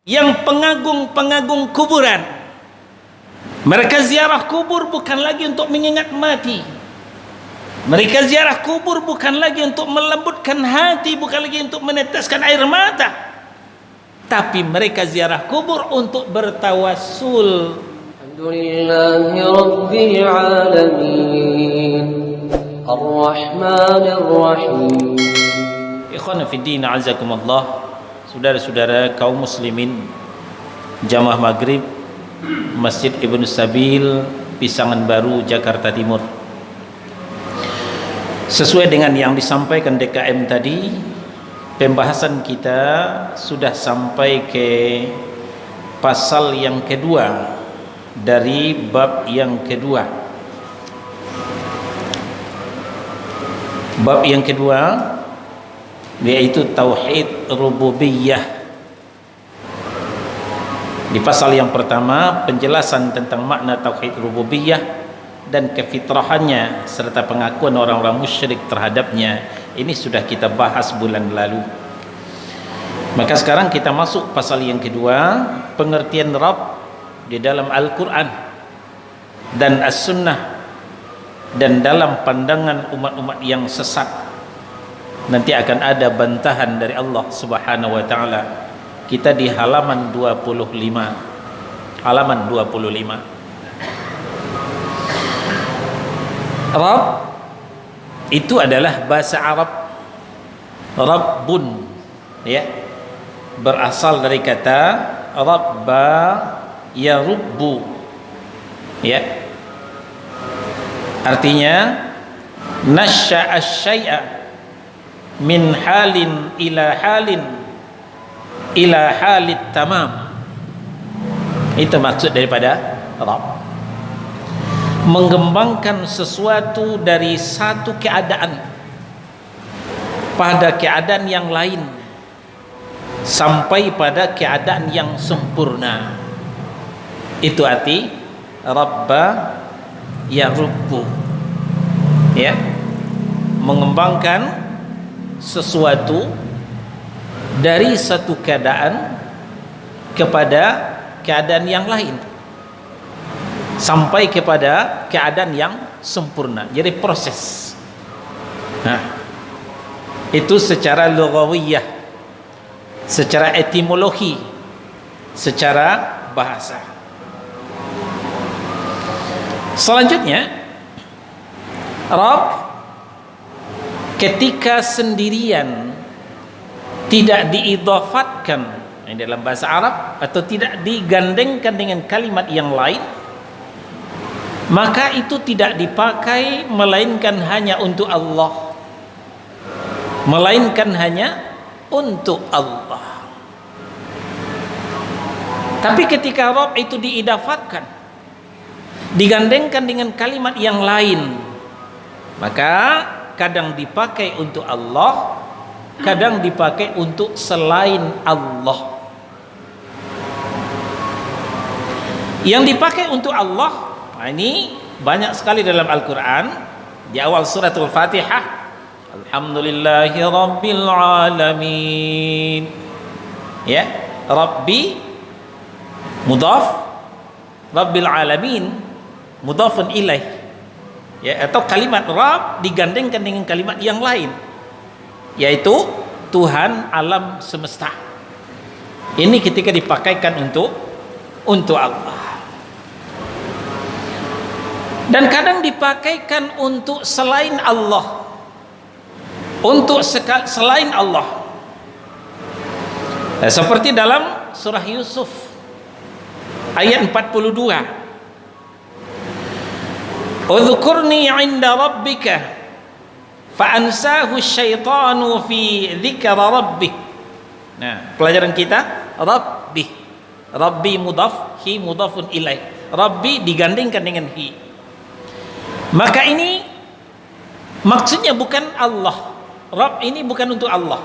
yang pengagung-pengagung kuburan. Mereka ziarah kubur bukan lagi untuk mengingat mati. Mereka ziarah kubur bukan lagi untuk melembutkan hati, bukan lagi untuk meneteskan air mata. Tapi mereka ziarah kubur untuk bertawassul. Alhamdulillahi Rabbil Alamin Ar-Rahmanir Rahim. Ikhwan fiddin azakumullah, saudara-saudara kaum muslimin, jamaah maghrib Masjid Ibnu Sabil, Pisangan Baru, Jakarta Timur. Sesuai dengan yang disampaikan DKM tadi, pembahasan kita sudah sampai ke pasal yang kedua dari bab yang kedua. Bab yang kedua yaitu tauhid rububiyah. Di pasal yang pertama penjelasan tentang makna tauhid rububiyah dan kefitrahannya serta pengakuan orang-orang musyrik terhadapnya. Ini sudah kita bahas bulan lalu. Maka sekarang kita masuk pasal yang kedua, pengertian Rabb di dalam Al-Quran dan As-Sunnah dan dalam pandangan umat-umat yang sesat. Nanti akan ada bantahan dari Allah Subhanahu wa taala. Kita di halaman 25. Halaman 25. Rabb itu adalah bahasa Arab. Rabbun, ya, berasal dari kata rabba yarubbu, ya, artinya nasya'a syai'a min halin ila halin ila halit tamam. Itu maksud daripada Rabb, mengembangkan sesuatu dari satu keadaan pada keadaan yang lain sampai pada keadaan yang sempurna. Itu arti Rabba yarubbu, ya, mengembangkan sesuatu dari satu keadaan kepada keadaan yang lain sampai kepada keadaan yang sempurna. Jadi proses. Nah, itu secara lughawiyah, secara etimologi, secara bahasa. Selanjutnya, Rabb ketika sendirian, tidak diidhafatkan dalam bahasa Arab atau tidak digandengkan dengan kalimat yang lain, maka itu tidak dipakai melainkan hanya untuk Allah, melainkan hanya untuk Allah. Tapi ketika Rabb itu diidhafatkan, digandengkan dengan kalimat yang lain, maka kadang dipakai untuk Allah, kadang dipakai untuk selain Allah. Yang dipakai untuk Allah, ini banyak sekali dalam Al-Quran. Di awal suratul Fatihah, Alhamdulillahi Rabbil Alamin, ya, Rabbi mudhaf, Rabbil Alamin mudhafun ilaih, ya, atau kalimat Rabb digandengkan dengan kalimat yang lain, yaitu Tuhan alam semesta. Ini ketika dipakaikan untuk Allah. Dan kadang dipakaikan untuk selain Allah, untuk selain Allah. Nah, seperti dalam surah Yusuf ayat 42, Udhkurni 'inda rabbika fa'ansahu syaitanu fi dzikra rabbih. Nah, pelajaran kita Rabbi, Rabbi mudhaf, hi mudhafun ilaih. Rabbi digandingkan dengan hi. Maka ini maksudnya bukan Allah. Rabb ini bukan untuk Allah.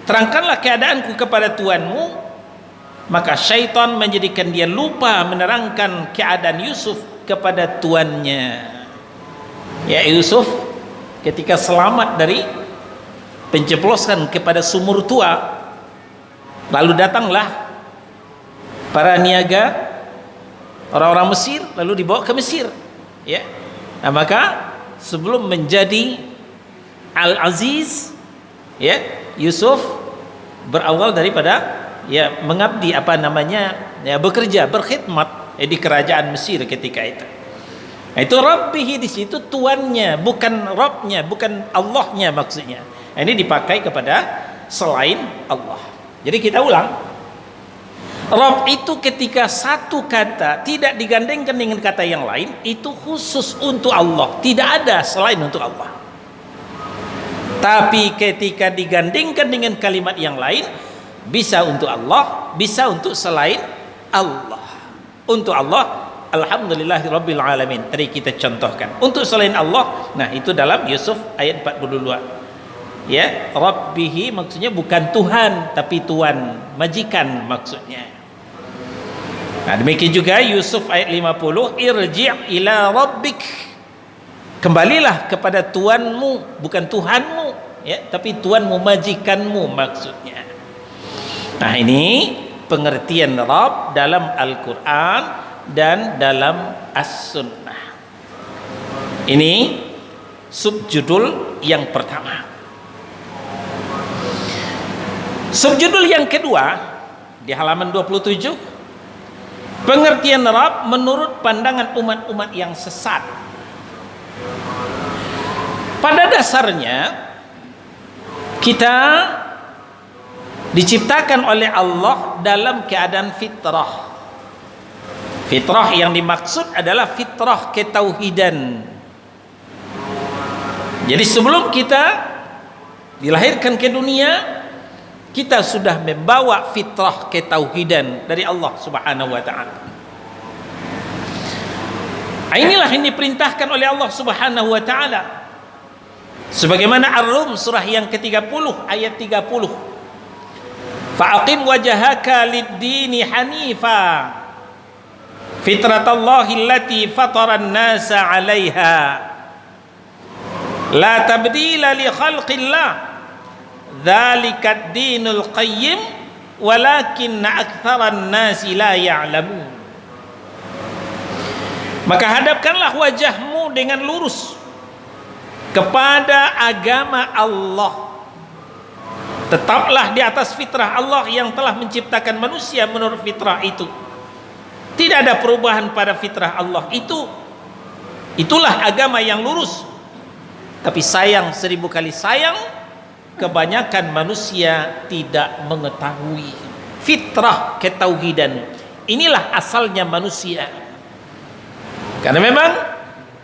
Terangkanlah keadaanku kepada Tuhanmu. Maka syaitan menjadikan dia lupa menerangkan keadaan Yusuf kepada tuannya. Ya, Yusuf ketika selamat dari penjeblosan kepada sumur tua, lalu datanglah para niaga orang-orang Mesir lalu dibawa ke Mesir, ya. Nah, maka sebelum menjadi Al-Aziz, ya, Yusuf berawal daripada ya mengabdi bekerja, berkhidmat di kerajaan Mesir ketika itu. Nah, itu Rabbihi, di situ tuannya, bukan Rabbnya, bukan Allahnya maksudnya. Nah, ini dipakai kepada selain Allah. Jadi kita ulang, Rabb itu ketika satu kata tidak digandengkan dengan kata yang lain, itu khusus untuk Allah, tidak ada selain untuk Allah. Tapi ketika digandengkan dengan kalimat yang lain, bisa untuk Allah, bisa untuk selain Allah. Untuk Allah, alhamdulillahirabbil alamin. Tadi kita contohkan. Untuk selain Allah, nah itu dalam Yusuf ayat 42. Ya, Rabbihi maksudnya bukan Tuhan tapi tuan, majikan maksudnya. Nah, demikian juga Yusuf ayat 50, irji' ila rabbik. Kembalilah kepada tuanmu, bukan Tuhanmu, ya, tapi tuanmu, majikanmu maksudnya. Nah, ini pengertian Rabb dalam Al-Quran dan dalam As-Sunnah. Ini subjudul yang pertama. Subjudul yang kedua di halaman 27, pengertian Rabb menurut pandangan umat-umat yang sesat. Pada dasarnya kita diciptakan oleh Allah dalam keadaan fitrah. Fitrah yang dimaksud adalah fitrah ketauhidan. Jadi sebelum kita dilahirkan ke dunia, kita sudah membawa fitrah ketauhidan dari Allah Subhanahu wa taala. Inilah yang diperintahkan oleh Allah Subhanahu wa taala. Sebagaimana Ar-Rum surah yang ke-30 ayat 30. Fa'aqim wajhaka lid-dini hanifa fitratallahi allati fataran nasa 'alaiha la tabdila li khalqillah dzalikad dinul qayyim walakinna aktsaran nasi la ya'lamun. Maka hadapkanlah wajahmu dengan lurus kepada agama Allah. Tetaplah di atas fitrah Allah yang telah menciptakan manusia menurut fitrah itu. Tidak ada perubahan pada fitrah Allah itu. Itulah agama yang lurus. Tapi sayang, 1000 kali sayang, kebanyakan manusia tidak mengetahui fitrah ketauhidan. Inilah asalnya manusia. Karena memang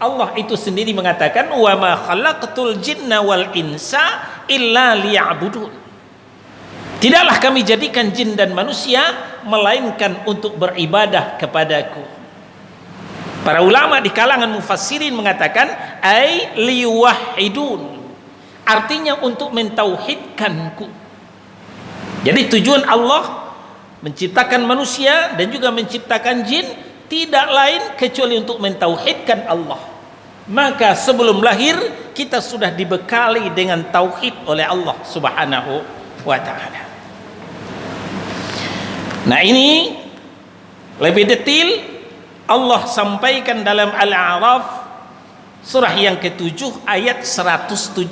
Allah itu sendiri mengatakan, wa ma khalaqtul jinna wal insa illa liya'budun. Tidaklah kami jadikan jin dan manusia melainkan untuk beribadah kepadaku. Para ulama di kalangan mufassirin mengatakan ai liwahidun, artinya untuk mentauhidkanku. Jadi tujuan Allah menciptakan manusia dan juga menciptakan jin tidak lain kecuali untuk mentauhidkan Allah. Maka sebelum lahir kita sudah dibekali dengan tauhid oleh Allah Subhanahu wa taala. Nah, ini lebih detail Allah sampaikan dalam Al-A'raf surah yang ke-7 ayat 172.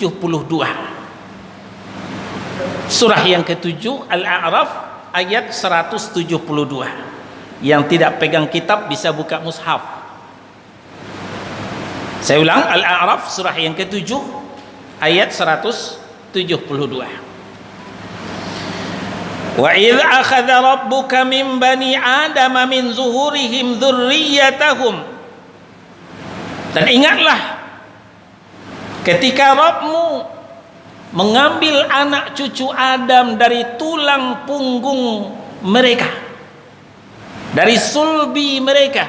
Surah yang ke-7 Al-A'raf ayat 172. Yang tidak pegang kitab bisa buka mushaf. Saya ulang, Al-A'raf surah yang ke-7 ayat 172. Wa idh akhadha rabbuka min bani adama min zuhurihim dzurriyyatahum. Dan ingatlah ketika Rabbmu mengambil anak cucu Adam dari tulang punggung mereka, dari sulbi mereka.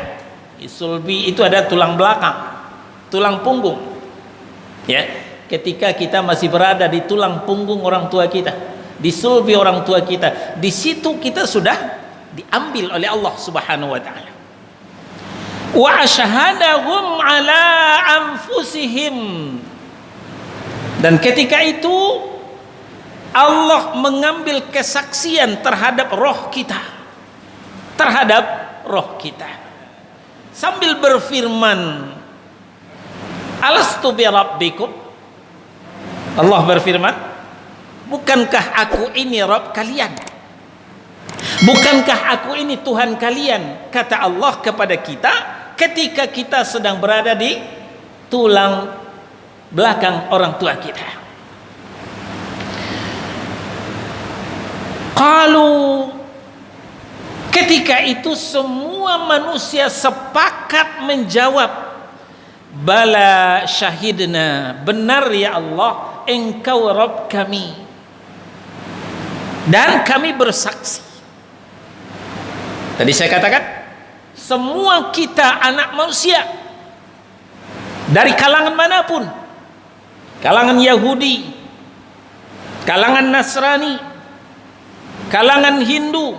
Sulbi itu ada tulang belakang, tulang punggung. Ya, ketika kita masih berada di tulang punggung orang tua kita, di sulbi orang tua kita, di situ kita sudah diambil oleh Allah Subhanahu wa taala. Wa asyhadahum ala anfusihim. Dan ketika itu Allah mengambil kesaksian terhadap roh kita. terhadap roh kita. Sambil berfirman, alastu bi rabbikum, Allah berfirman, bukankah aku ini Rabb kalian? Bukankah aku ini Tuhan kalian? Kata Allah kepada kita ketika kita sedang berada di tulang belakang orang tua kita. Qalu, ketika itu semua manusia sepakat menjawab, bala syahidna, benar ya Allah, engkau Rabb kami dan kami bersaksi. Tadi saya katakan semua kita anak manusia dari kalangan manapun, kalangan Yahudi, kalangan Nasrani, kalangan Hindu,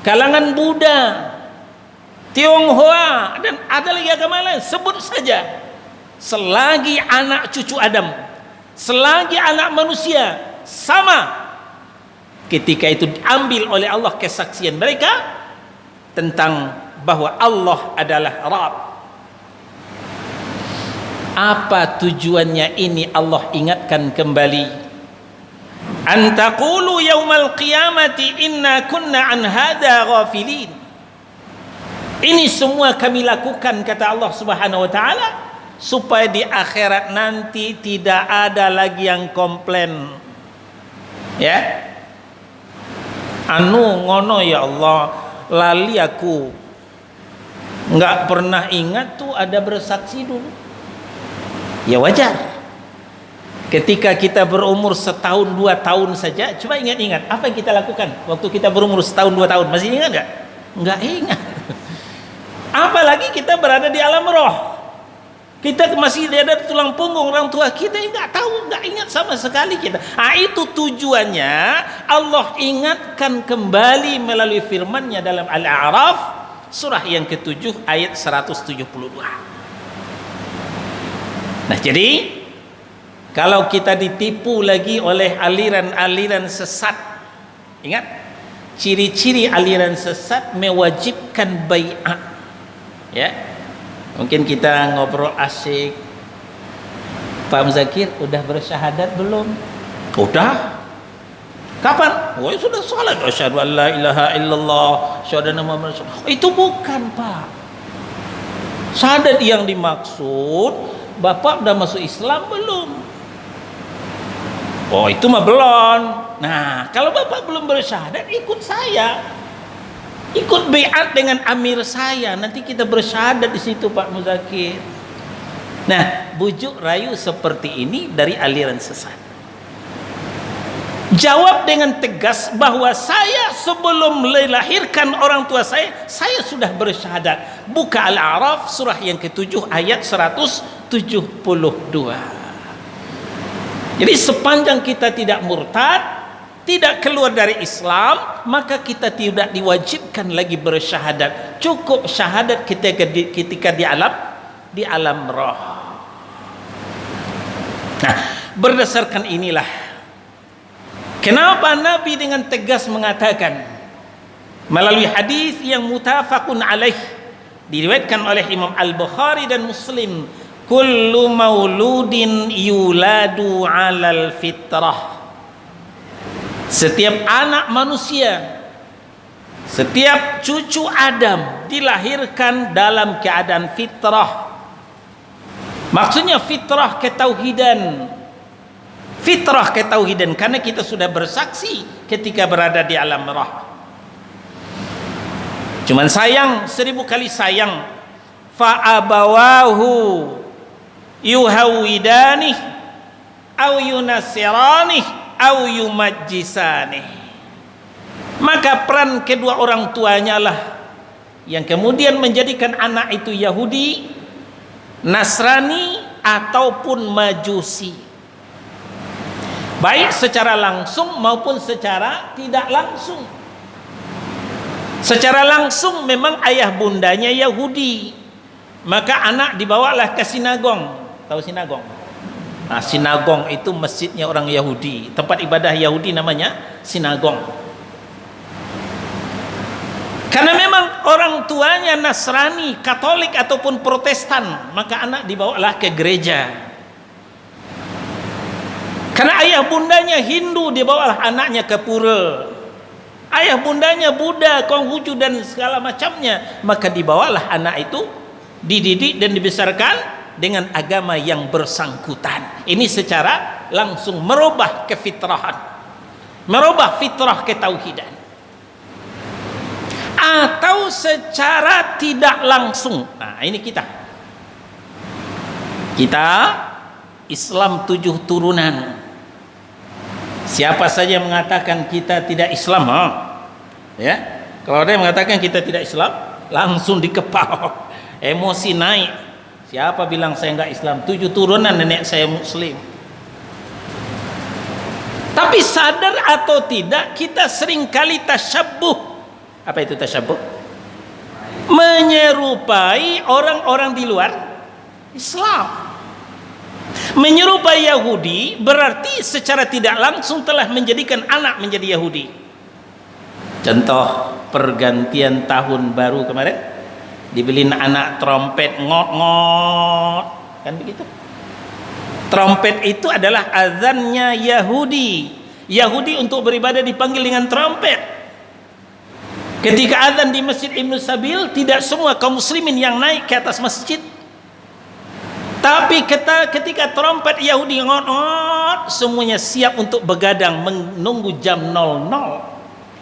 kalangan Buddha, Tionghoa, dan ada lagi agama lain, sebut saja. Selagi anak cucu Adam, selagi anak manusia sama, ketika itu diambil oleh Allah kesaksian mereka tentang bahwa Allah adalah Rabb. Apa tujuannya ini Allah ingatkan kembali? An taqulu yaumal qiyamati inna kunna an hadza ghafilin. Ini semua kami lakukan, kata Allah Subhanahu wa taala, supaya di akhirat nanti tidak ada lagi yang komplain. Ya. Anu ngono ya Allah, lali aku. Enggak pernah ingat tuh ada bersaksi dulu. Ya wajar. Ketika kita berumur setahun 2 tahun saja, coba ingat-ingat apa yang kita lakukan waktu kita berumur setahun 2 tahun. Masih ingat enggak? Enggak ingat. Apalagi kita berada di alam roh. Kita masih ada tulang punggung orang tua kita, enggak tahu, enggak ingat sama sekali kita. Itu tujuannya Allah ingatkan kembali melalui firman-Nya dalam Al-A'raf surah yang ke-7 ayat 172. Nah, jadi kalau kita ditipu lagi oleh aliran-aliran sesat, ingat, ciri-ciri aliran sesat mewajibkan bai'ah. Ya. Mungkin kita ngobrol asik. Pak Muzakir udah bersyahadat belum? Udah. Kapan? Oh, sudah salat. Asyhadu an la ilaha illallah, asyhadu anna Muhammadar Rasulullah. Itu bukan, Pak. Syahadat yang dimaksud, Bapak udah masuk Islam belum? Oh, itu mah belum. Nah, kalau Bapak belum bersyahadat, ikut saya. Ikut baiat dengan amir saya, nanti kita bersyahadat di situ, Pak Muzakir. Nah, bujuk rayu seperti ini dari aliran sesat. Jawab dengan tegas bahwa saya sebelum dilahirkan orang tua saya sudah bersyahadat. Buka Al-A'raf surah yang ke-7 ayat 172. Jadi sepanjang kita tidak murtad, tidak keluar dari Islam, maka kita tidak diwajibkan lagi bersyahadat. Cukup syahadat ketika di alam roh. Nah, berdasarkan inilah kenapa Nabi dengan tegas mengatakan melalui hadis yang muttafaqun alaih, diriwayatkan oleh Imam Al-Bukhari dan Muslim, kullu mauludin yuladu 'alal fitrah. Setiap anak manusia, setiap cucu Adam dilahirkan dalam keadaan fitrah. Maksudnya fitrah ketauhidan. Fitrah ketauhidan karena kita sudah bersaksi ketika berada di alam roh. Cuman sayang, 1000 kali sayang, fa abawahu yuhawidani au yunasirani au yumajjisani. Maka peran kedua orang tuanya lah yang kemudian menjadikan anak itu Yahudi, Nasrani ataupun Majusi, baik secara langsung maupun secara tidak langsung. Secara langsung memang ayah bundanya Yahudi, maka anak dibawalah ke sinagong. Tahu sinagong? Nah, sinagong itu masjidnya orang Yahudi, tempat ibadah Yahudi namanya sinagong. Karena memang orang tuanya Nasrani, Katolik ataupun Protestan, maka anak dibawalah ke gereja. Karena ayah bundanya Hindu, dibawalah anaknya ke pura. Ayah bundanya Buddha, Konghucu dan segala macamnya, maka dibawalah anak itu dididik dan dibesarkan dengan agama yang bersangkutan. Ini secara langsung merubah kefitrahan, merubah fitrah ketauhidan. Atau secara tidak langsung. Nah, ini kita Islam 7 turunan. Siapa saja yang mengatakan kita tidak Islam, ya, kalau ada yang mengatakan kita tidak Islam, langsung dikepal, emosi naik. Siapa bilang saya enggak Islam? 7 turunan nenek saya Muslim. Tapi sadar atau tidak, kita seringkali tasyabbuh. Apa itu tasyabbuh? Menyerupai orang-orang di luar Islam. Menyerupai Yahudi berarti secara tidak langsung telah menjadikan anak menjadi Yahudi. Contoh pergantian tahun baru kemarin, dibeliin anak trompet ngot-ngot, kan begitu. Trompet itu adalah azannya Yahudi. Yahudi untuk beribadah dipanggil dengan trompet. Ketika azan di Masjid Ibnu Sabil, tidak semua kaum muslimin yang naik ke atas masjid. Tapi ketika trompet Yahudi ngot-ngot, semuanya siap untuk begadang menunggu jam 00.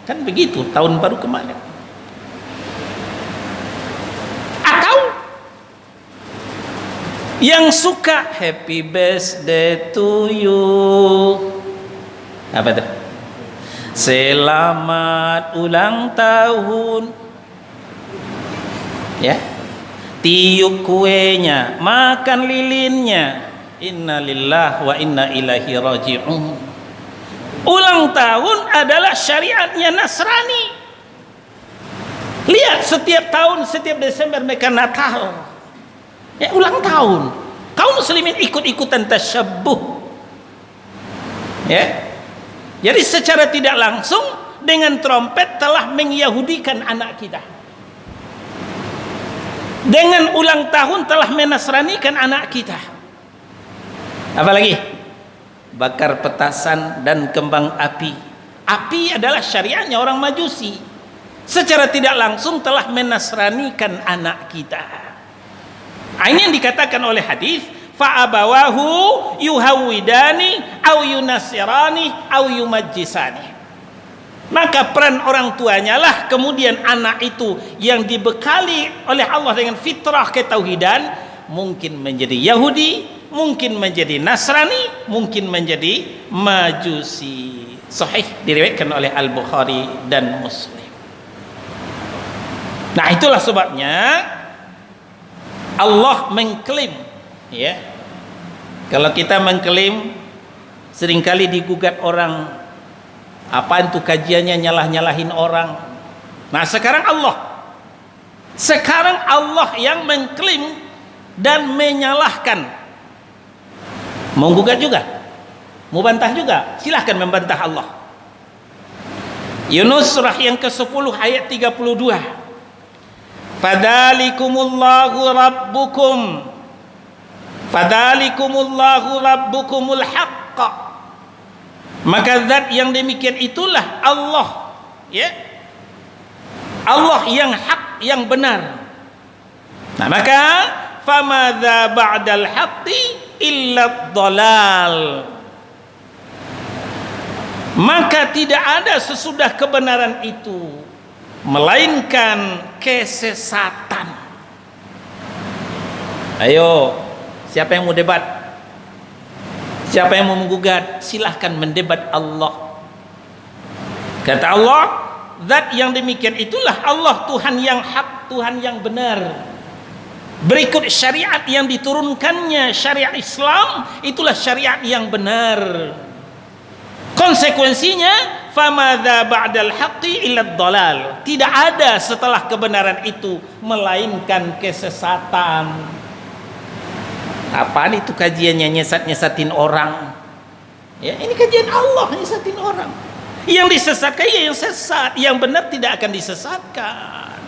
Kan begitu tahun baru kemarin. Atau yang suka happy birthday to you. Apa itu? Selamat ulang tahun, ya, tiup kuenya, makan lilinnya, innalillah wa inna ilaihi raji'un. Ulang tahun adalah syariatnya Nasrani. Lihat setiap tahun, setiap Desember mereka Natal, ya, ulang tahun. Kaum muslimin ikut-ikutan tasyabbuh, ya. Jadi secara tidak langsung dengan trompet telah mengyahudikan anak kita. Dengan ulang tahun telah menasranikan anak kita. Apalagi bakar petasan dan kembang api. Api adalah syariatnya orang Majusi. Secara tidak langsung telah menasranikan anak kita. Ini yang dikatakan oleh hadis, fa'abawahu yuhawidani au yunasirani au yumajjisani. Maka peran orang tuanya lah kemudian anak itu yang dibekali oleh Allah dengan fitrah ketauhidan, mungkin menjadi Yahudi, mungkin menjadi Nasrani, mungkin menjadi Majusi. Sahih diriwayatkan oleh Al-Bukhari dan Muslim. Nah, itulah sebabnya Allah mengklaim, ya, kalau kita mengklaim seringkali digugat orang, apaan tuh kajiannya nyalah-nyalahin orang. Nah, sekarang Allah yang mengklaim dan menyalahkan. Mau gugat juga, mau bantah juga, silahkan membantah Allah. Yunus surah yang ke-10 ayat 32. Fadalikumullahu rabbukum Fadalikumullahu rabbukumul haqqa. Maka zat yang demikian itulah Allah, ya, Allah yang hak, yang benar. Nah, maka famadza ba'dal haqqi illa dhalal. Maka tidak ada sesudah kebenaran itu melainkan kesesatan. Ayo, siapa yang mau debat? Siapa yang mau menggugat? Silahkan mendebat Allah. Kata Allah, zat yang demikian itulah Allah, Tuhan yang hak, Tuhan yang benar. Berikut syariat yang diturunkannya, syariat Islam, itulah syariat yang benar. Konsekuensinya, famadza ba'dal haqqi illa dhalal. Tidak ada setelah kebenaran itu melainkan kesesatan. Apaan itu kajiannya nyesat-nyesatin orang? Ya, ini kajian Allah, nyesatin orang. Yang disesatkan ya yang sesat, yang benar tidak akan disesatkan.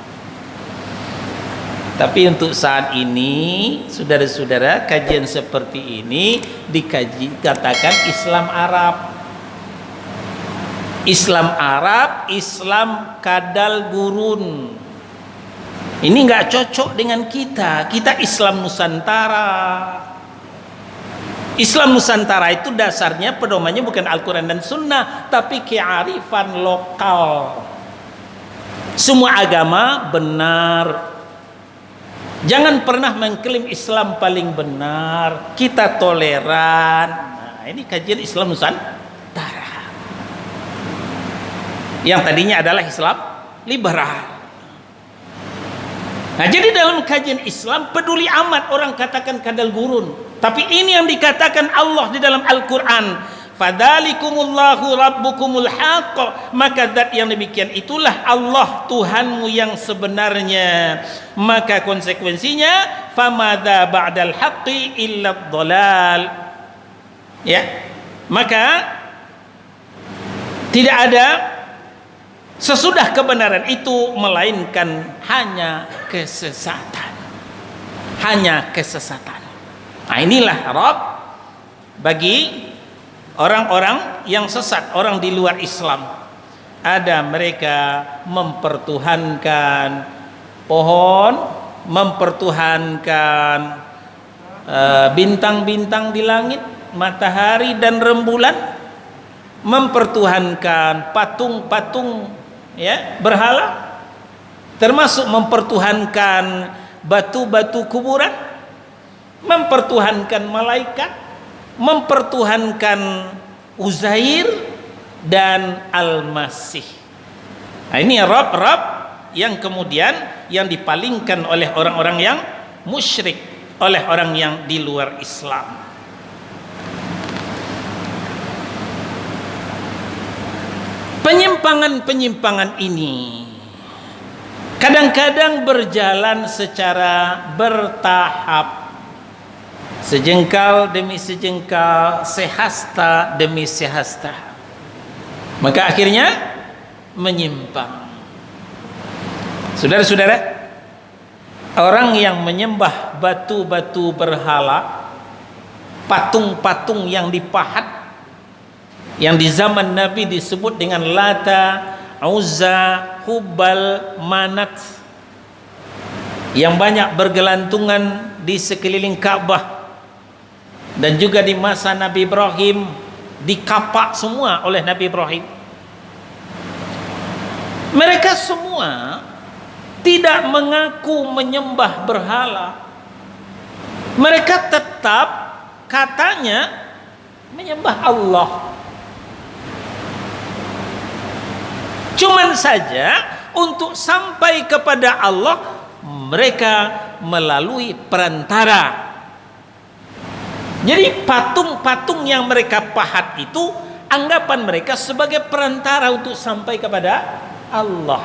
Tapi untuk saat ini, saudara-saudara, kajian seperti ini dikatakan Islam Arab. Islam Arab, Islam kadal gurun. Ini nggak cocok dengan kita. Kita Islam Nusantara. Islam Nusantara itu dasarnya pedomannya bukan Al-Quran dan Sunnah, tapi kearifan lokal. Semua agama benar. Jangan pernah mengklaim Islam paling benar. Kita toleran. Nah, ini kajian Islam Nusantara. Yang tadinya adalah Islam liberal. Nah, jadi dalam kajian Islam peduli amat orang katakan kadal gurun. Tapi ini yang dikatakan Allah di dalam Al-Quran. Fadzalikumullahu rabbukumul haqq. Maka zat yang demikian itulah Allah Tuhanmu yang sebenarnya. Maka konsekuensinya famadza ba'dal haqqi illa dhalal. Ya. Maka tidak ada sesudah kebenaran itu melainkan hanya kesesatan. Hanya kesesatan. Nah, inilah Rabb bagi orang-orang yang sesat, orang di luar Islam. Ada mereka mempertuhankan pohon, mempertuhankan bintang-bintang di langit, matahari dan rembulan, mempertuhankan patung-patung ya, berhala, termasuk mempertuhankan batu-batu kuburan, mempertuhankan malaikat, mempertuhankan Uzair dan Al-Masih. Nah, ini Rabb yang kemudian yang dipalingkan oleh orang-orang yang musyrik, oleh orang yang di luar Islam. Penyimpangan-penyimpangan ini kadang-kadang berjalan secara bertahap. Sejengkal demi sejengkal, sehasta demi sehasta. Maka akhirnya menyimpang. Saudara-saudara, orang yang menyembah batu-batu berhala, patung-patung yang dipahat, yang di zaman Nabi disebut dengan Lata, Uzza, Hubal, Manat, yang banyak bergelantungan di sekeliling Ka'bah. Dan juga di masa Nabi Ibrahim dikapak semua oleh Nabi Ibrahim. Mereka semua tidak mengaku menyembah berhala. Mereka tetap katanya menyembah Allah. Cuman saja untuk sampai kepada Allah mereka melalui perantara. Jadi patung-patung yang mereka pahat itu anggapan mereka sebagai perantara untuk sampai kepada Allah.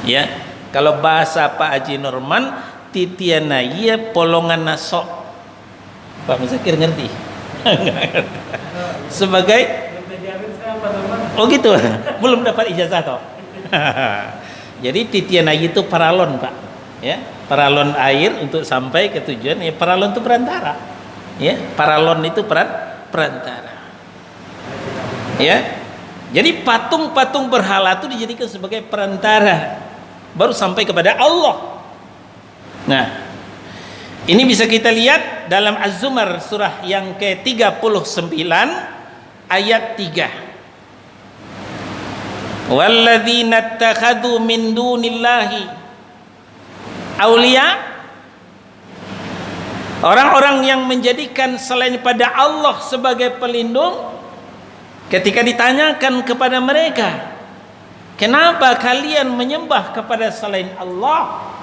Ya, kalau bahasa Pak Haji Norman, titiana iya polongan nasok. Pak Muzakir ngerti? Sebagai oh gitu, belum dapat ijazah toh. Jadi titian air itu paralon Pak, ya, paralon air untuk sampai ke tujuan. Ya, paralon itu perantara. Ya, paralon itu perantara. Ya, jadi patung-patung berhala itu dijadikan sebagai perantara baru sampai kepada Allah. Nah, ini bisa kita lihat dalam Az-Zumar surah yang ke-39 ayat 3. Walladzina ittakhadhu min dunillahi auliya, orang-orang yang menjadikan selain pada Allah sebagai pelindung, ketika ditanyakan kepada mereka, kenapa kalian menyembah kepada selain Allah?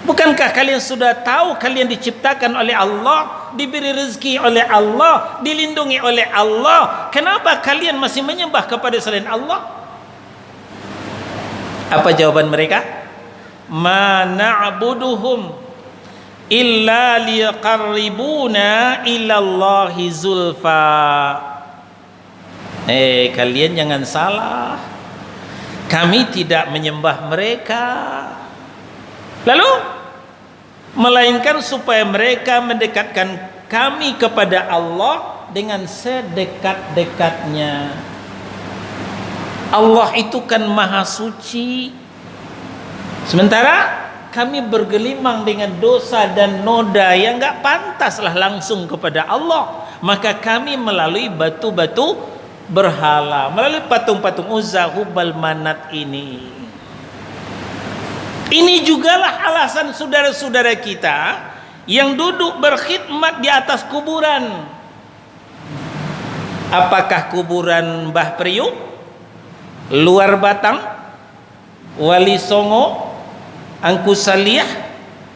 Bukankah kalian sudah tahu kalian diciptakan oleh Allah, diberi rezeki oleh Allah, dilindungi oleh Allah? Kenapa kalian masih menyembah kepada selain Allah? Apa jawaban mereka? Ma na'buduhum illa liyaqarribuna ilallahi zulfa. Kalian jangan salah, kami tidak menyembah mereka, lalu melainkan supaya mereka mendekatkan kami kepada Allah dengan sedekat-dekatnya. Allah itu kan maha suci, sementara kami bergelimang dengan dosa dan noda yang gak pantaslah langsung kepada Allah. Maka kami melalui batu-batu berhala, melalui patung-patung Uzza, Hubal, Manat ini. Ini jugalah alasan saudara-saudara kita yang duduk berkhidmat di atas kuburan. Apakah kuburan Mbah Priuk, Luar Batang, Wali Songo, Angku Salih,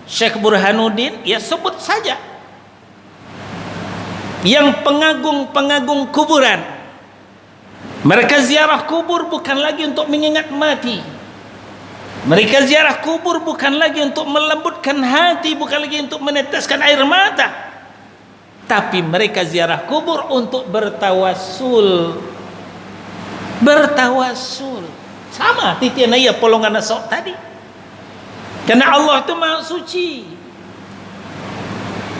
Syekh Burhanuddin, ya sebut saja, yang pengagung-pengagung kuburan. Mereka ziarah kubur bukan lagi untuk mengingat mati. Mereka ziarah kubur bukan lagi untuk melembutkan hati, bukan lagi untuk meneteskan air mata, tapi mereka ziarah kubur untuk bertawassul. Bertawassul sama titian ayah polongan nasok tadi, karena Allah itu maha suci.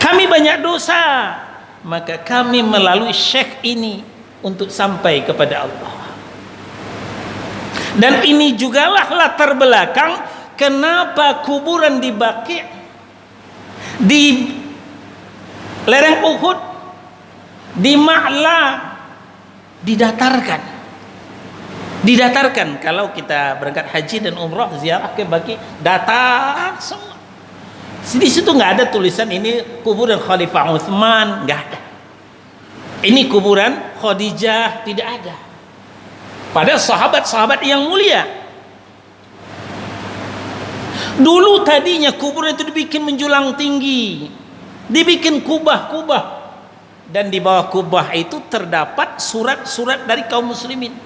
Kami banyak dosa, maka kami melalui syekh ini untuk sampai kepada Allah. Dan ini jugalah latar belakang kenapa kuburan di Baqi', di lereng Uhud, di Ma'la didatarkan. Kalau kita berangkat haji dan umrah ziarah ke Baqi', datar semua. Di situ nggak ada tulisan ini kuburan Khalifah Utsman, nggak ada. Ini kuburan Khadijah, tidak ada. Pada sahabat-sahabat yang mulia. Dulu tadinya kuburan itu dibikin menjulang tinggi, dibikin kubah-kubah, dan di bawah kubah itu terdapat surat-surat dari kaum muslimin.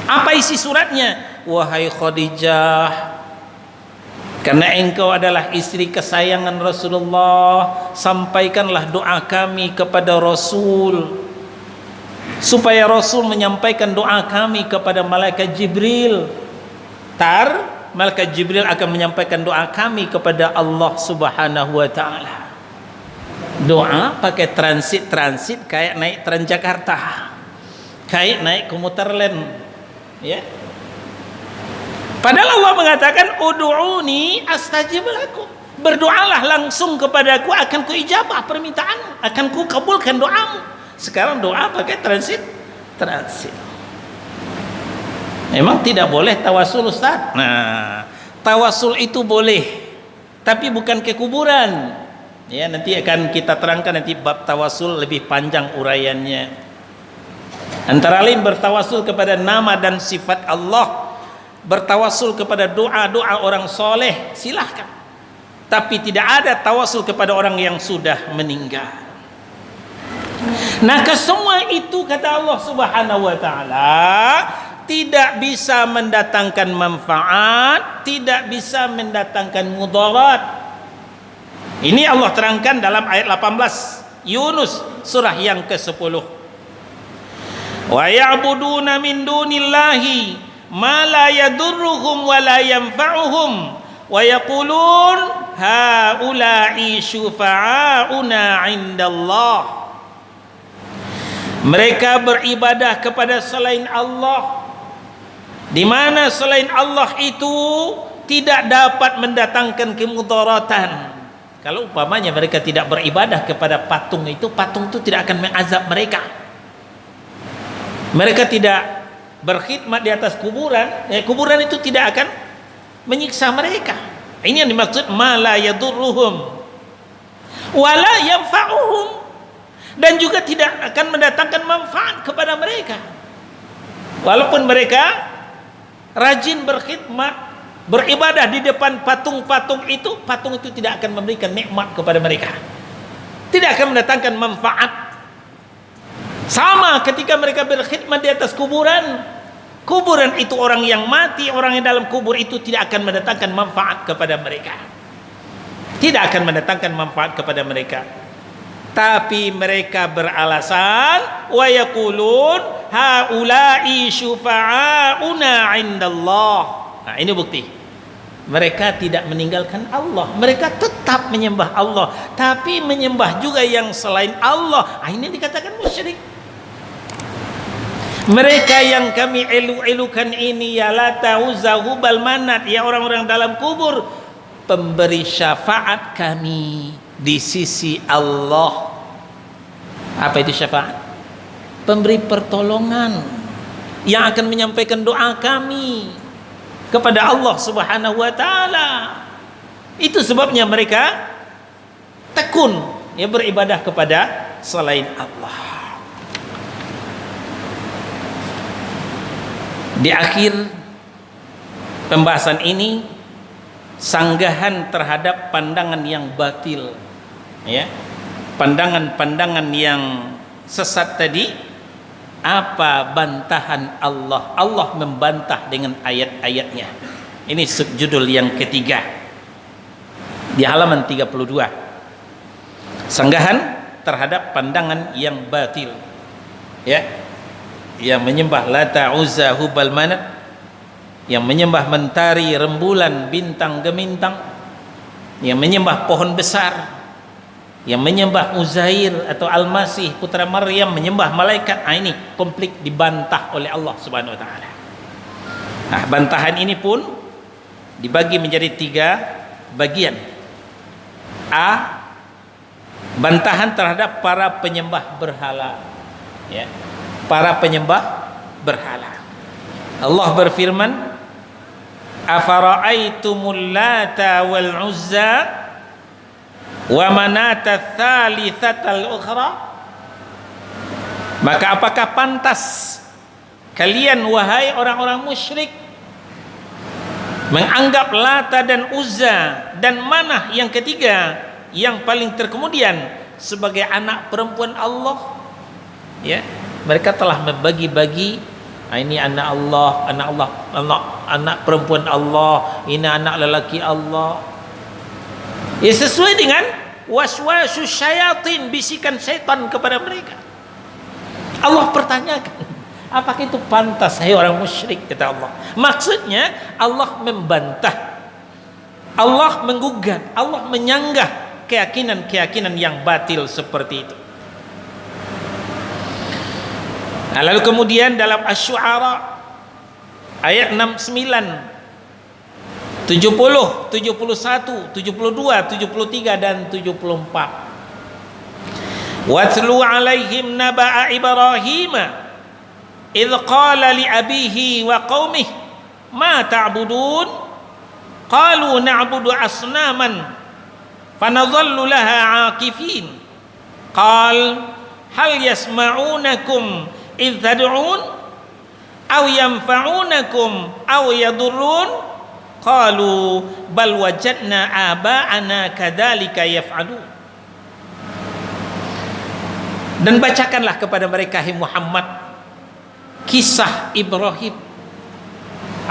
Apa isi suratnya? Wahai Khadijah, karena engkau adalah istri kesayangan Rasulullah, sampaikanlah doa kami kepada Rasul, supaya Rasul menyampaikan doa kami kepada malaikat Jibril. Malaikat Jibril akan menyampaikan doa kami kepada Allah Subhanahu wa taala. Doa pakai transit kayak naik Transjakarta, kayak naik komuter lain, ya. Padahal Allah mengatakan ud'uni astajib lakum. Berdoalah langsung kepadaku, akan kuijabah permintaanmu, akan ku kabulkan doamu. Sekarang doa pakai transit. Memang tidak boleh tawasul, Ustaz. Nah, tawasul itu boleh, tapi bukan ke kuburan. Ya, nanti akan kita terangkan nanti bab tawasul lebih panjang uraiannya. Antara lain bertawasul kepada nama dan sifat Allah, bertawasul kepada doa-doa orang soleh, silahkan. Tapi tidak ada tawasul kepada orang yang sudah meninggal. Nah, kesemua itu kata Allah Subhanahu wa taala tidak bisa mendatangkan manfaat, tidak bisa mendatangkan mudarat. Ini Allah terangkan dalam ayat 18 Yunus surah yang ke-10. Wa ya'buduna min dunillahi ma la yadurruhum wa la yanfa'uhum wa yaqulun haula'i syufa'auna 'indallah. Mereka beribadah kepada selain Allah, di mana selain Allah itu tidak dapat mendatangkan kemudaratan. Kalau umpamanya mereka tidak beribadah kepada patung itu tidak akan mengazab mereka. Mereka tidak berkhidmat di atas kuburan, kuburan itu tidak akan menyiksa mereka. Ini yang dimaksud ma la yadurruhum wa la yanfa'uhum, dan juga tidak akan mendatangkan manfaat kepada mereka. Walaupun mereka rajin berkhidmat, beribadah di depan patung-patung itu, patung itu tidak akan memberikan nikmat kepada mereka, tidak akan mendatangkan manfaat. Sama ketika mereka berkhidmat di atas kuburan, kuburan itu orang yang mati, orang yang dalam kubur itu tidak akan mendatangkan manfaat kepada mereka, tidak akan mendatangkan manfaat kepada mereka. tapi mereka beralasan wa yaqulun haula'i syufa'auna 'indallah. Nah, ini bukti. Mereka tidak meninggalkan Allah, mereka tetap menyembah Allah, tapi menyembah juga yang selain Allah. Nah, ini dikatakan musyrik. Mereka yang kami elu-elukan ini ya Lata, Uzza, Hubal, Manat, ya orang-orang dalam kubur, pemberi syafaat kami di sisi Allah. Apa itu syafaat? Pemberi pertolongan yang akan menyampaikan doa kami kepada Allah Subhanahu wa taala. Itu sebabnya mereka tekun ya beribadah kepada selain Allah. Di akhir pembahasan ini, sanggahan terhadap pandangan yang batil, ya, pandangan-pandangan yang sesat tadi. Apa bantahan Allah? Allah membantah dengan ayat-ayatnya. Ini subjudul yang ketiga di halaman 32. Sanggahan terhadap pandangan yang batil, ya, yang menyembah Lata, Uzza, Hubal, Manat, yang menyembah mentari, rembulan, bintang gemintang, yang menyembah pohon besar, yang menyembah Uzair atau Al-Masih putra Maryam, menyembah malaikat. Nah, ini komplit dibantah oleh Allah Subhanahu wa taala. Nah, bantahan ini pun dibagi menjadi 3 bagian. A, bantahan terhadap para penyembah berhala, ya, para penyembah berhala. Allah berfirman, afara'aitumul Lata wal Uzza wa manata tsalitsatal ukhra. Maka apakah pantas kalian wahai orang-orang musyrik menganggap Lata dan Uzza dan Manah yang ketiga yang paling terkemudian sebagai anak perempuan Allah? Ya, mereka telah membagi-bagi, ini anak Allah, anak perempuan Allah, ini anak lelaki Allah. Ya, sesuai dengan waswasus syayatin, bisikan setan kepada mereka. Allah pertanyakan, apakah itu pantas hai orang musyrik, kata Allah. Maksudnya Allah membantah, Allah menggugat, Allah menyanggah keyakinan-keyakinan yang batil seperti itu. Nah, lalu kemudian dalam Asy-Syu'ara ayat 69, 70, 71, 72, 73 dan 74. Watlu alaihim naba'a Ibrahim idh qala li abihi wa qaumihi ma ta'budun qalu na'budu asnaman fanadhallu laha 'akifin qal hal yasma'unakum idh tad'un aw yanfa'unakum aw yadurrun qalu bal wajadna aba'ana kadzalika yaf'alun. Dan bacakanlah kepada mereka, hai Muhammad, kisah Ibrahim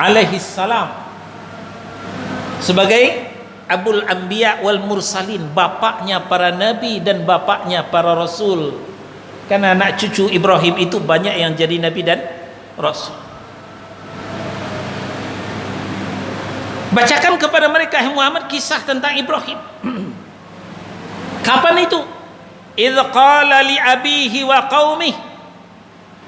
alaihi salam sebagai Abul Anbiya wal Mursalin, bapaknya para nabi dan bapaknya para rasul. Karena anak cucu Ibrahim itu banyak yang jadi nabi dan rasul. Bacakan kepada mereka, hai Muhammad, kisah tentang Ibrahim. Kapan itu? Idz qala li abihi wa qaumih.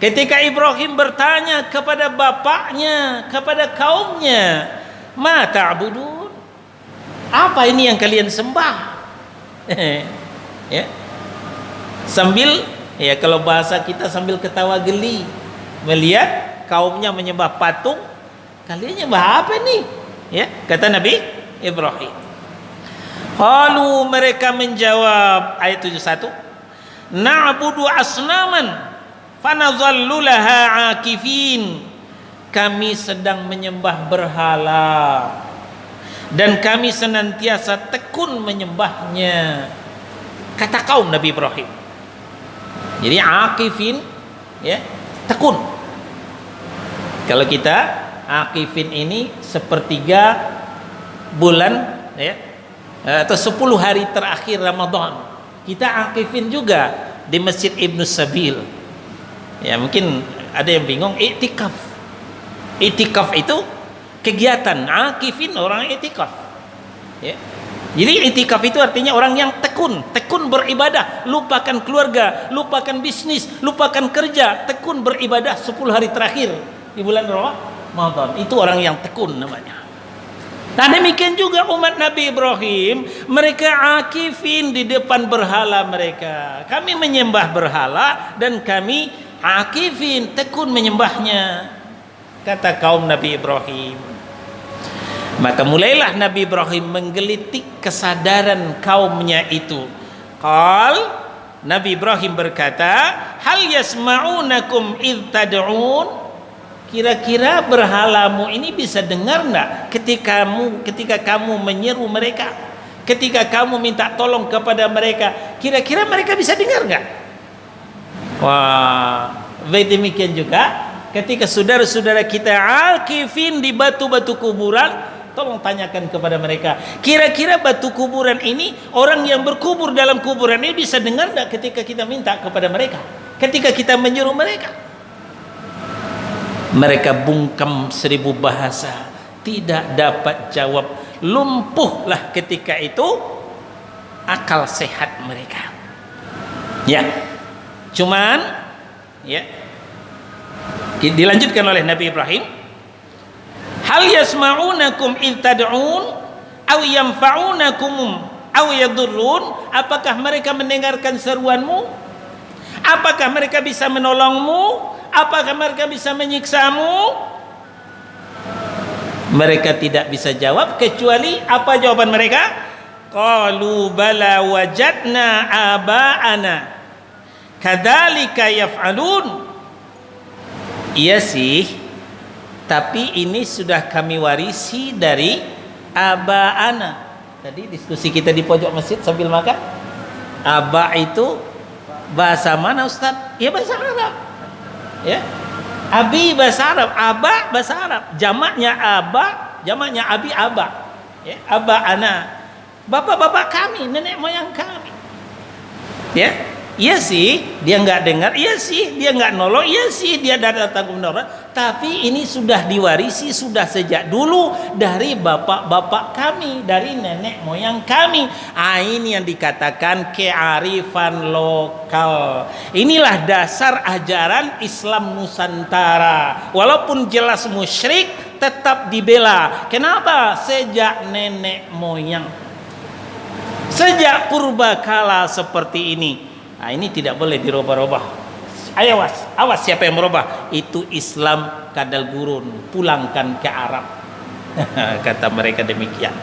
Ketika Ibrahim bertanya kepada bapaknya, kepada kaumnya, ma ta'budun? Apa ini yang kalian sembah? Ya. Sambil, ya, kalau bahasa kita sambil ketawa geli melihat kaumnya menyembah patung, kalian nyembah apa nih? Ya, kata Nabi Ibrahim. Qalu, mereka menjawab, ayat 71, na'budu asnaman fanadhallu laha 'akifin. Kami sedang menyembah berhala dan kami senantiasa tekun menyembahnya, kata kaum Nabi Ibrahim. Jadi 'akifin, ya, tekun. Kalau kita akifin ini sepertiga bulan, ya, atau 10 hari terakhir Ramadan. Kita akifin juga di Masjid Ibnu Sabil. Ya, mungkin ada yang bingung, iktikaf. Iktikaf itu kegiatan, akifin orang iktikaf. Ya. Jadi iktikaf itu artinya orang yang tekun beribadah, lupakan keluarga, lupakan bisnis, lupakan kerja, tekun beribadah 10 hari terakhir di bulan Ramadan. Itu orang yang tekun namanya. Nah, demikian juga umat Nabi Ibrahim, mereka akifin di depan berhala mereka. Kami menyembah berhala dan kami akifin, tekun menyembahnya, kata kaum Nabi Ibrahim. Maka mulailah Nabi Ibrahim menggelitik kesadaran kaumnya itu. Nabi Ibrahim berkata, hal yasma'unakum id tad'un? Kira-kira berhalamu ini bisa dengar enggak ketika kamu menyeru mereka, ketika kamu minta tolong kepada mereka, kira-kira mereka bisa dengar enggak? Wah, demikian juga ketika saudara-saudara kita akifin di batu-batu kuburan, tolong tanyakan kepada mereka, kira-kira batu kuburan ini, orang yang berkubur dalam kuburan ini bisa dengar enggak ketika kita minta kepada mereka, ketika kita menyeru mereka? Mereka bungkam 1000 bahasa, tidak dapat jawab. Lumpuhlah ketika itu akal sehat mereka. Ya, cuman ya, dilanjutkan oleh Nabi Ibrahim, hal yasma'unakum id tad'un aw yanfa'unakum aw yadurrun? Apakah mereka mendengarkan seruanmu? Apakah mereka bisa menolongmu? Apakah mereka bisa menyiksamu? Mereka tidak bisa jawab, kecuali apa jawaban mereka? Qalu bala wajadna aba'ana kadzalika yaf'alun. Iya sih, tapi ini sudah kami warisi dari aba'ana. Tadi diskusi kita di pojok masjid sambil makan. Aba itu bahasa mana Ustaz? Ya bahasa Arab. Ya, abi bahasa Arab, aba bahasa Arab, jamaknya aba, jamaknya abi aba. Ya, aba ana, bapak-bapak kami, nenek moyang kami. Ya, iya sih dia nggak dengar, iya sih dia nggak nolong, iya sih dia datang menolong. Tapi ini sudah diwarisi sudah sejak dulu dari bapak-bapak kami, dari nenek moyang kami. Ini yang dikatakan kearifan lokal. Inilah dasar ajaran Islam Nusantara. Walaupun jelas musyrik, tetap dibela. Kenapa? Sejak nenek moyang, sejak purbakala seperti ini. Nah, ini tidak boleh dirubah-rubah. Awas siapa yang merubah, itu Islam kadal gurun, pulangkan ke Arab. Kata mereka demikian.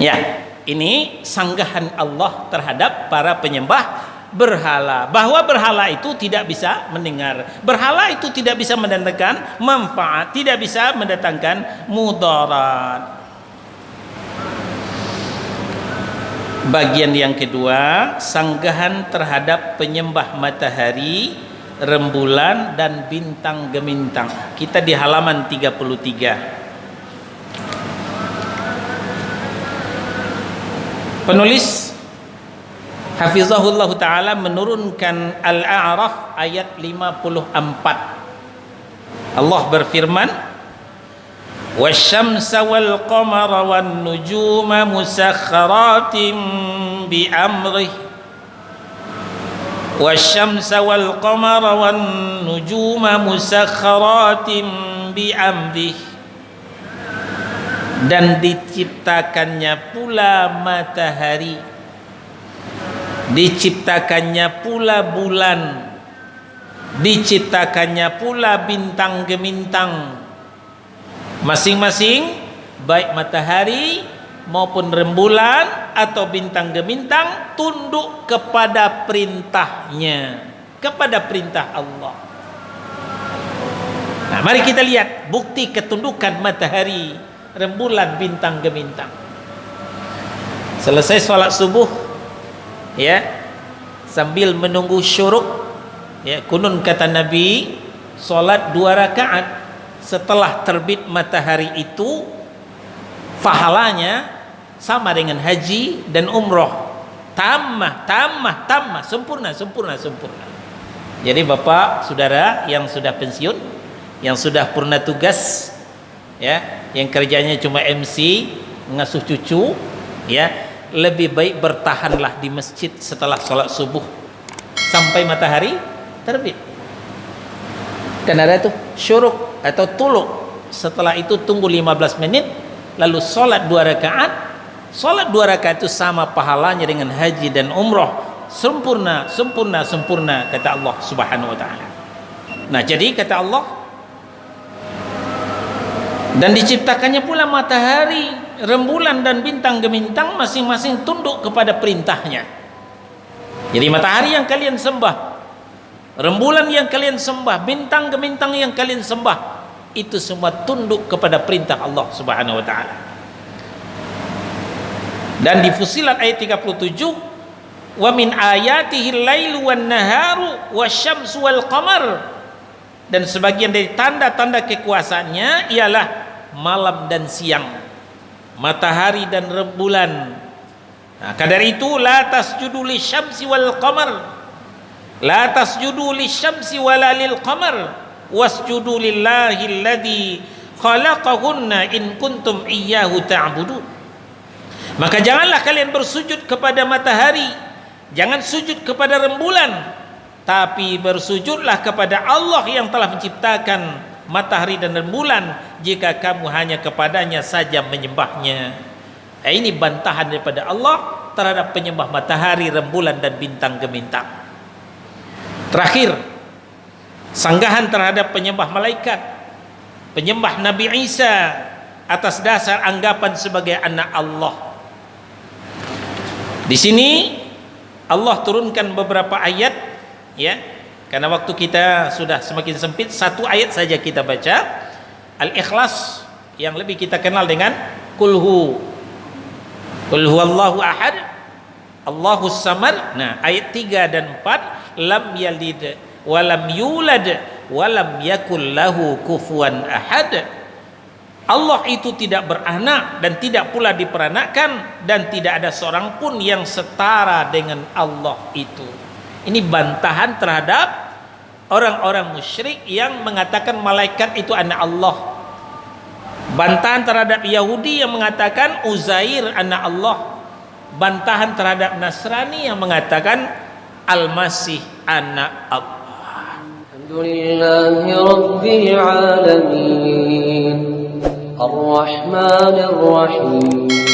Ya, ini sanggahan Allah terhadap para penyembah berhala, bahwa berhala itu tidak bisa mendengar, berhala itu tidak bisa mendatangkan manfaat, tidak bisa mendatangkan mudarat. Bagian yang kedua, sanggahan terhadap penyembah matahari, rembulan dan bintang gemintang. Kita di halaman 33. Penulis hafizahullah taala menurunkan Al-A'raf ayat 54. Allah berfirman, wasyamsa wal qamara wan nujuma musakhkharatin bi amrih, wasyamsa wal qamara wan nujuma musakhkharatin bi amrih, dan diciptakannya pula matahari, diciptakannya pula bulan, diciptakannya pula bintang gemintang, masing-masing baik matahari maupun rembulan atau bintang gemintang tunduk kepada perintahnya, kepada perintah Allah. Nah, mari kita lihat bukti ketundukan matahari, rembulan, bintang gemintang. Selesai sholat subuh, ya, sambil menunggu syuruk, ya, kunun kata Nabi, sholat 2 rakaat setelah terbit matahari itu pahalanya sama dengan haji dan umroh. tammah, sempurna. Jadi bapak, saudara yang sudah pensiun, yang sudah purna tugas, ya, yang kerjanya cuma MC, ngasuh cucu, ya, lebih baik bertahanlah di masjid setelah sholat subuh sampai matahari terbit. Kan ada tuh syuruk atau tuluk. Setelah itu tunggu 15 menit, lalu sholat 2 rakaat. Sholat 2 rakaat itu sama pahalanya dengan haji dan umroh. Sempurna kata Allah Subhanahu wa taala. Nah, jadi kata Allah, dan diciptakannya pula matahari, rembulan dan bintang gemintang masing-masing tunduk kepada perintahnya. Jadi matahari yang kalian sembah, rembulan yang kalian sembah, bintang gemintang yang kalian sembah, itu semua tunduk kepada perintah Allah Subhanahu wa taala. Dan di Fussilat ayat 37, wa min ayatihi al-lailu wan-naharu wasyamsu wal-qamar, dan sebagian dari tanda-tanda kekuasaannya ialah malam dan siang, matahari dan rembulan. Nah, kadar itu la tasjudu lisyamsi wal qamar, la tasjudu lisyamsi wala lil qamar, wasjudu lillahi alladzi khalaqahunna in kuntum iyyahu ta'budun. Maka janganlah kalian bersujud kepada matahari, jangan sujud kepada rembulan, tapi bersujudlah kepada Allah yang telah menciptakan matahari dan rembulan jika kamu hanya kepadanya saja menyembahnya. Ini bantahan daripada Allah terhadap penyembah matahari, rembulan dan bintang gemintang. Terakhir, sanggahan terhadap penyembah malaikat, penyembah Nabi Isa atas dasar anggapan sebagai anak Allah. Di sini Allah turunkan beberapa ayat, ya, karena waktu kita sudah semakin sempit. Satu ayat saja kita baca, Al-Ikhlas, yang lebih kita kenal dengan Qul huwallahu ahad, Allahus samad. Nah, ayat 3 dan 4, lam yalid wa lam yulad wa lam yakul lahu kufuwan ahad. Allah itu tidak beranak dan tidak pula diperanakkan, dan tidak ada seorang pun yang setara dengan Allah itu. Ini bantahan terhadap orang-orang musyrik yang mengatakan malaikat itu anak Allah. Bantahan terhadap Yahudi yang mengatakan Uzair anak Allah. Bantahan terhadap Nasrani yang mengatakan Al-Masih anak Allah. Alhamdulillahi Rabbil Alamin, Ar-Rahmanir Rahim,